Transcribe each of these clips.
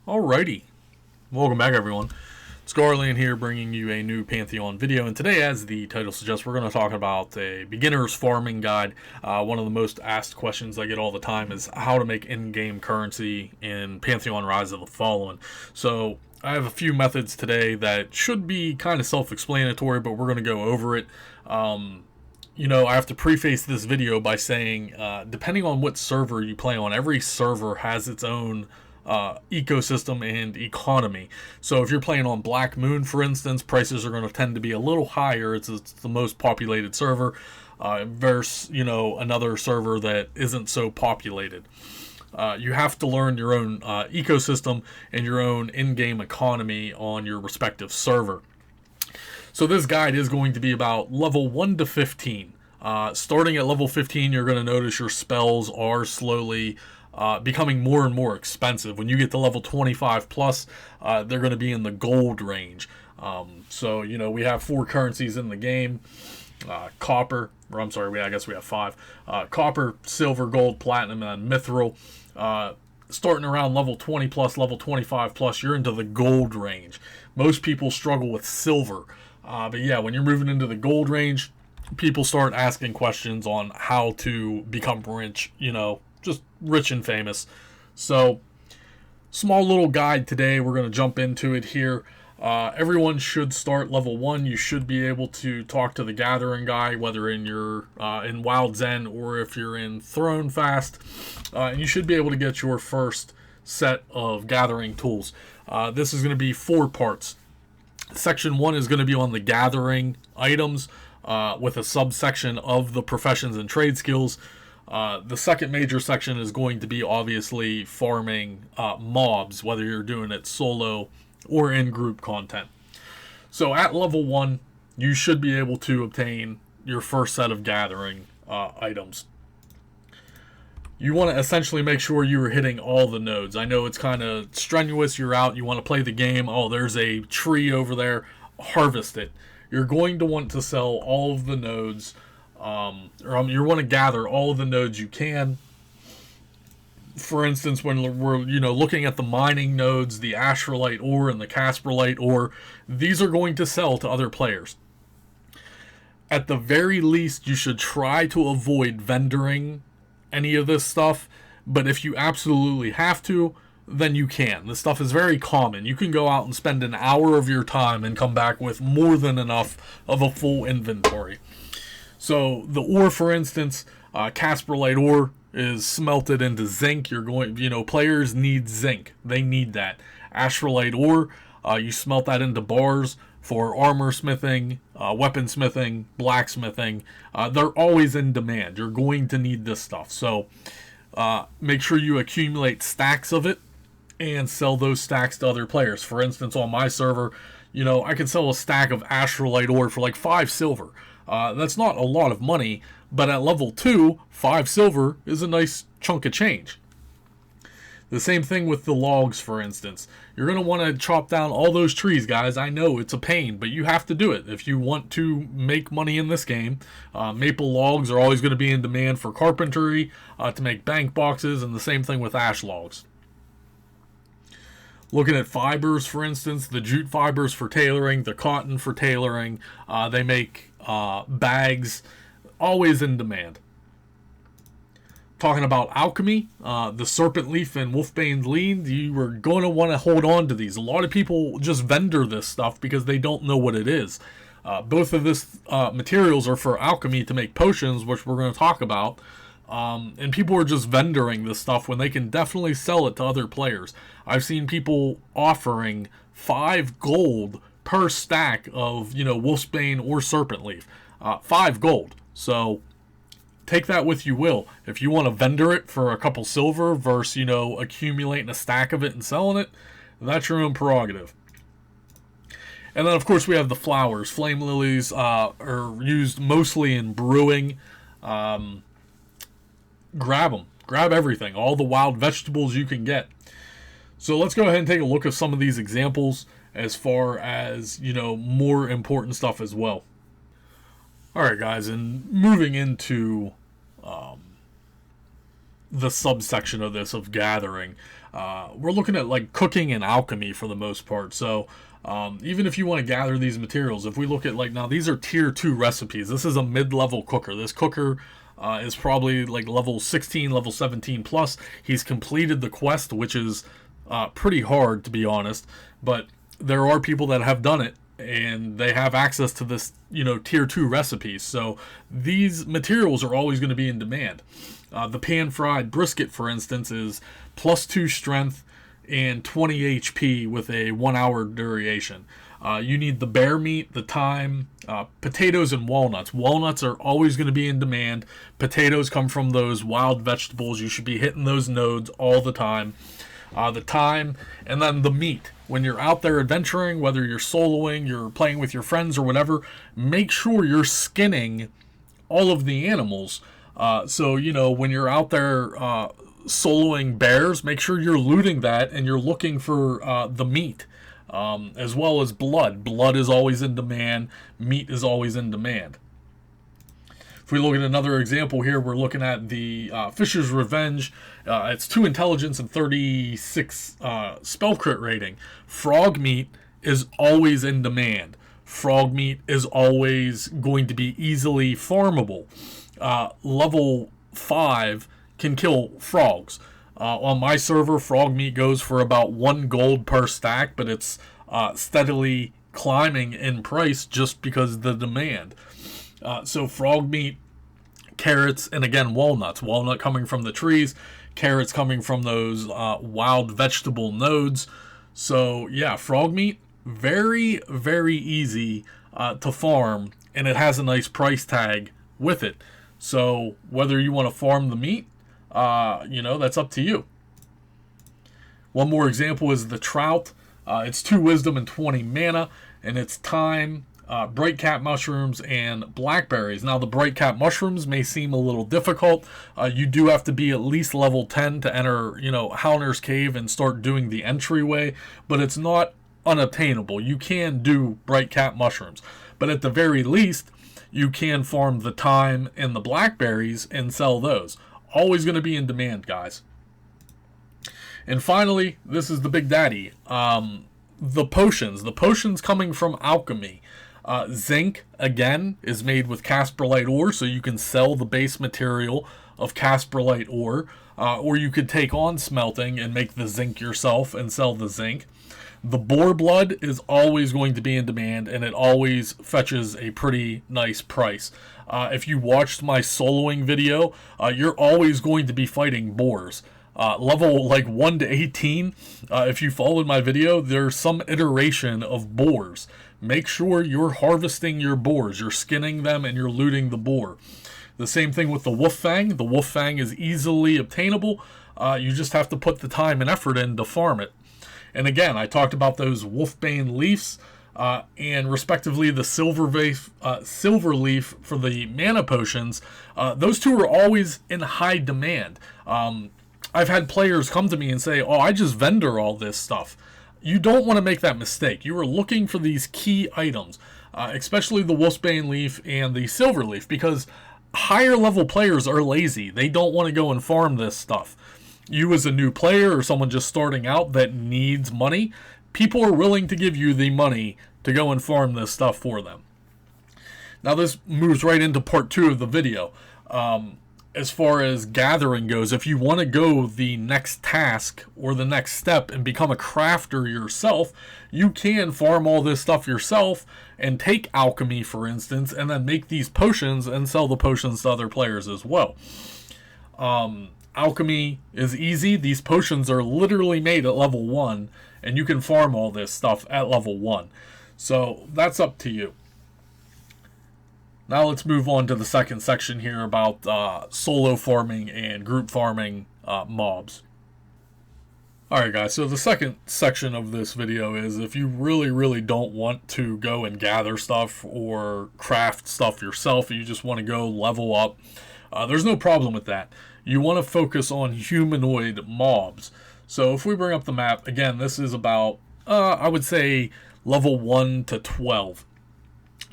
Alrighty, welcome back everyone. Scarland here bringing you a new Pantheon video, and today, as the title suggests, we're going to talk about a beginner's farming guide. One of the most asked questions I get all the time is how to make in-game currency in Pantheon Rise of the Fallen. So I have a few methods today that should be kind of self-explanatory, but we're going to go over it. I have to preface this video by saying, depending on what server you play on, every server has its own ecosystem and economy. So if you're playing on Black Moon, for instance, prices are going to tend to be a little higher. It's the most populated server versus another server that isn't so populated. You have to learn your own ecosystem and your own in-game economy on your respective server. So this guide is going to be about level 1 to 15. Starting at level 15, you're going to notice your spells are slowly becoming more and more expensive. When you get to level 25 plus, they're going to be in the gold range. We have 4 currencies in the game. Copper, I guess we have 5. Copper, silver, gold, platinum, and mithril. Starting around level 20 plus, level 25 plus, you're into the gold range. Most people struggle with silver. But yeah, when you're moving into the gold range, people start asking questions on how to become rich, just rich and famous. So, small little guide today. We're going to jump into it here. Everyone should start level 1. You should be able to talk to the gathering guy, whether in your in Wild Zen or if you're in Throne Fast. And you should be able to get your first set of gathering tools. This is going to be 4 parts. Section 1 is going to be on the gathering items with a subsection of the professions and trade skills. The second major section is going to be obviously farming mobs, whether you're doing it solo or in group content. So at level 1, you should be able to obtain your first set of gathering items. You want to essentially make sure you are hitting all the nodes. I know it's kind of strenuous. You're out, you want to play the game. Oh, there's a tree over there. Harvest it. You're going to want to sell all of the nodes, you want to gather all of the nodes you can. For instance, when we're looking at the mining nodes, the Astrolite ore and the Casperlite ore, these are going to sell to other players. At the very least, you should try to avoid vendoring any of this stuff, but if you absolutely have to, then you can. This stuff is very common. You can go out and spend an hour of your time and come back with more than enough of a full inventory. So the ore, for instance, Casperlite ore is smelted into zinc. Players need zinc. They need that. Astrolite ore, you smelt that into bars for armor smithing, weapon smithing, blacksmithing. They're always in demand. You're going to need this stuff. So make sure you accumulate stacks of it and sell those stacks to other players. For instance, on my server, I can sell a stack of Astrolite ore for like 5 silver. That's not a lot of money, but at level 2, 5 silver is a nice chunk of change. The same thing with the logs, for instance. You're going to want to chop down all those trees, guys. I know it's a pain, but you have to do it if you want to make money in this game. Maple logs are always going to be in demand for carpentry, to make bank boxes, and the same thing with ash logs. Looking at fibers, for instance, the jute fibers for tailoring, the cotton for tailoring, they make bags, always in demand. Talking about alchemy, the serpent leaf and wolfbane lead, you are going to want to hold on to these. A lot of people just vendor this stuff because they don't know what it is. Both of this materials are for alchemy to make potions, which we're going to talk about. And people are just vendoring this stuff when they can definitely sell it to other players. I've seen people offering 5 gold per stack of, wolfsbane or serpent leaf. 5 gold. So take that with you will. If you want to vendor it for a couple silver versus, accumulating a stack of it and selling it, that's your own prerogative. And then, of course, we have the flowers. Flame lilies are used mostly in brewing. Grab them. Grab everything. All the wild vegetables you can get. So let's go ahead and take a look at some of these examples as far as, more important stuff as well. Alright guys, and moving into the subsection of this of gathering. We're looking at like cooking and alchemy for the most part. So even if you want to gather these materials, if we look at like now these are tier 2 recipes. This is a mid-level cooker. This cooker is probably like level 16, level 17 plus. He's completed the quest, which is pretty hard to be honest, but there are people that have done it and they have access to this, tier 2 recipes. So these materials are always going to be in demand. The pan-fried brisket, for instance, is +2 strength and 20 HP with a 1-hour duration. You need the bear meat, the thyme, potatoes, and walnuts. Walnuts are always going to be in demand. Potatoes come from those wild vegetables. You should be hitting those nodes all the time. The thyme, and then the meat. When you're out there adventuring, whether you're soloing, you're playing with your friends or whatever, make sure you're skinning all of the animals. So, when you're out there soloing bears, make sure you're looting that and you're looking for the meat, as well as blood. Blood is always in demand. Meat is always in demand. If we look at another example here, we're looking at the Fisher's Revenge. It's 2 intelligence and 36 spell crit rating. Frog meat is always in demand. Frog meat is always going to be easily farmable. Level 5 can kill frogs. On my server, frog meat goes for about 1 gold per stack, but it's steadily climbing in price just because of the demand. So frog meat, carrots, and again walnuts. Walnut coming from the trees, carrots coming from those wild vegetable nodes. So yeah, frog meat, very, very easy to farm, and it has a nice price tag with it. So whether you want to farm the meat, that's up to you. One more example is the trout. It's 2 wisdom and 20 mana, and it's thyme, bright cap mushrooms, and blackberries. Now the bright cap mushrooms may seem a little difficult. You do have to be at least level 10 to enter, Howner's Cave and start doing the entryway, but it's not unobtainable. You can do bright cap mushrooms, but at the very least, you can farm the thyme and the blackberries and sell those. Always going to be in demand, guys. And finally, this is the big daddy. The potions. The potions coming from alchemy. Zinc, again, is made with Casperlite ore, so you can sell the base material of Casperlite ore. Or you could take on smelting and make the zinc yourself and sell the zinc. The boar blood is always going to be in demand, and it always fetches a pretty nice price. If you watched my soloing video, you're always going to be fighting boars. Level like 1 to 18, if you followed my video, there's some iteration of boars. Make sure you're harvesting your boars, you're skinning them, and you're looting the boar. The same thing with the wolf fang. The wolf fang is easily obtainable. You just have to put the time and effort in to farm it. And again, I talked about those wolfbane leaves, and respectively the silver leaf for the mana potions. Those two are always in high demand. I've had players come to me and say, I just vendor all this stuff. You don't want to make that mistake. You are looking for these key items, especially the wolfbane leaf and the silver leaf, because higher level players are lazy. They don't want to go and farm this stuff. You as a new player or someone just starting out that needs money, people are willing to give you the money to go and farm this stuff for them. Now this moves right into part 2 of the video. As far as gathering goes, if you want to go the next task or the next step and become a crafter yourself, you can farm all this stuff yourself and take alchemy, for instance, and then make these potions and sell the potions to other players as well. Alchemy is easy. These potions are literally made at level 1, and you can farm all this stuff at level 1. So that's up to you. Now let's move on to the second section here about solo farming and group farming mobs. Alright guys, so the second section of this video is if you really, really don't want to go and gather stuff or craft stuff yourself, you just want to go level up, there's no problem with that. You want to focus on humanoid mobs. So if we bring up the map, again, this is about, I would say, level 1 to 12.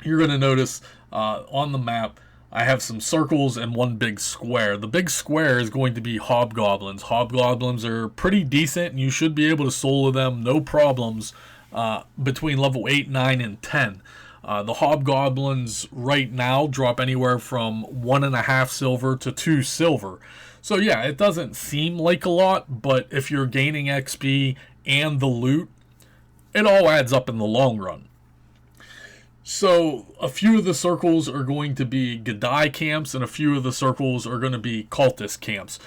You're going to notice on the map I have some circles and one big square. The big square is going to be hobgoblins. Hobgoblins are pretty decent, and you should be able to solo them, no problems, between level 8, 9, and 10. The hobgoblins right now drop anywhere from 1.5 silver to 2 silver. So yeah, it doesn't seem like a lot, but if you're gaining XP and the loot, it all adds up in the long run. So a few of the circles are going to be Gadai camps, and a few of the circles are going to be cultist camps.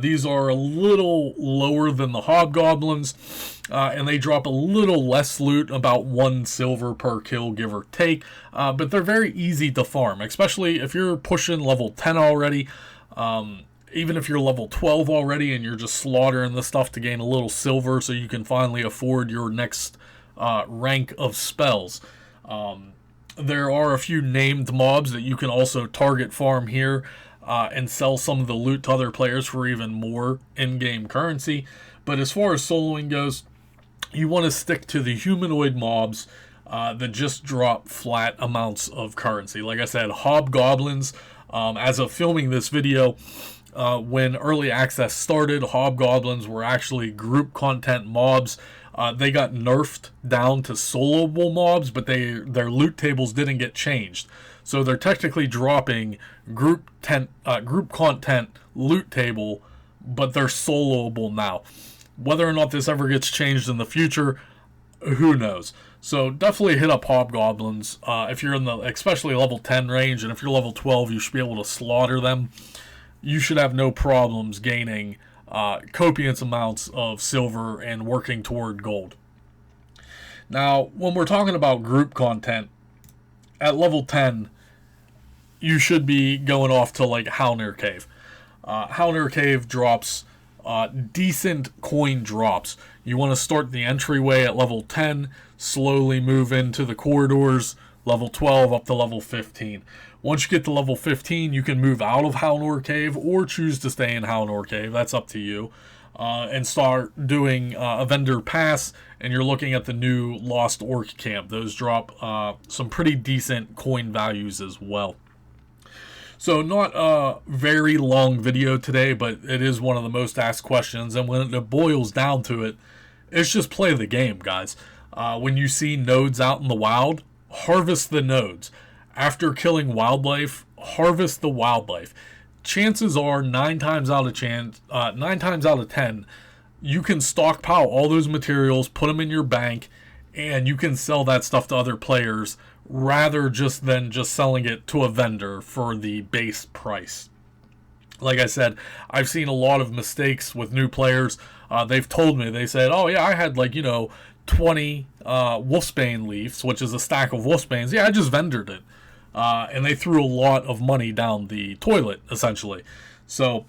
These are a little lower than the hobgoblins, and they drop a little less loot, about 1 silver per kill, give or take. But they're very easy to farm, especially if you're pushing level 10 already. Even if you're level 12 already and you're just slaughtering the stuff to gain a little silver so you can finally afford your next rank of spells. There are a few named mobs that you can also target farm here and sell some of the loot to other players for even more in-game currency. But as far as soloing goes, you want to stick to the humanoid mobs that just drop flat amounts of currency. Like I said, hobgoblins, as of filming this video, when early access started, hobgoblins were actually group content mobs. They got nerfed down to soloable mobs, but their loot tables didn't get changed. So they're technically dropping group content loot table, but they're soloable now. Whether or not this ever gets changed in the future, who knows? So definitely hit up hobgoblins if you're in the especially level 10 range, and if you're level 12, you should be able to slaughter them. You should have no problems gaining copious amounts of silver and working toward gold. Now, when we're talking about group content, at level 10, you should be going off to like Halnir Cave. Halnir Cave drops decent coin drops. You want to start the entryway at level 10, slowly move into the corridors, level 12 up to level 15. Once you get to level 15, you can move out of Halnir Cave or choose to stay in Halnir Cave. That's up to you. And start doing a vendor pass, and you're looking at the new Lost Orc camp. Those drop some pretty decent coin values as well. So not a very long video today, but it is one of the most asked questions. And when it boils down to it, it's just play the game, guys. When you see nodes out in the wild, harvest the nodes. After killing wildlife, harvest the wildlife. Chances are 9 times out of 10, you can stockpile all those materials, put them in your bank, and you can sell that stuff to other players rather than just selling it to a vendor for the base price. Like I said, I've seen a lot of mistakes with new players. They've told me, they said, oh yeah, I had 20 Wolfsbane leaves, which is a stack of Wolfsbanes. Yeah, I just vendored it. And they threw a lot of money down the toilet, essentially. So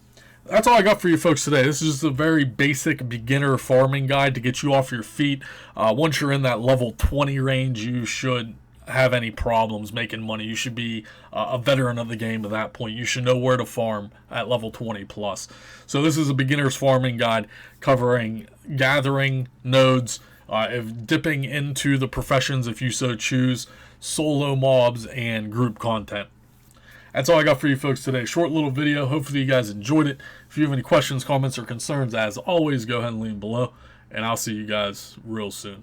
that's all I got for you folks today. This is just a very basic beginner farming guide to get you off your feet. Once you're in that level 20 range, you should have any problems making money. You should be a veteran of the game at that point. You should know where to farm at level 20 plus. So this is a beginner's farming guide covering gathering nodes, dipping into the professions if you so choose, solo mobs, and group content. That's all I got for you folks today. Short little video. Hopefully you guys enjoyed it. If you have any questions, comments, or concerns, as always, go ahead and leave them below, and I'll see you guys real soon.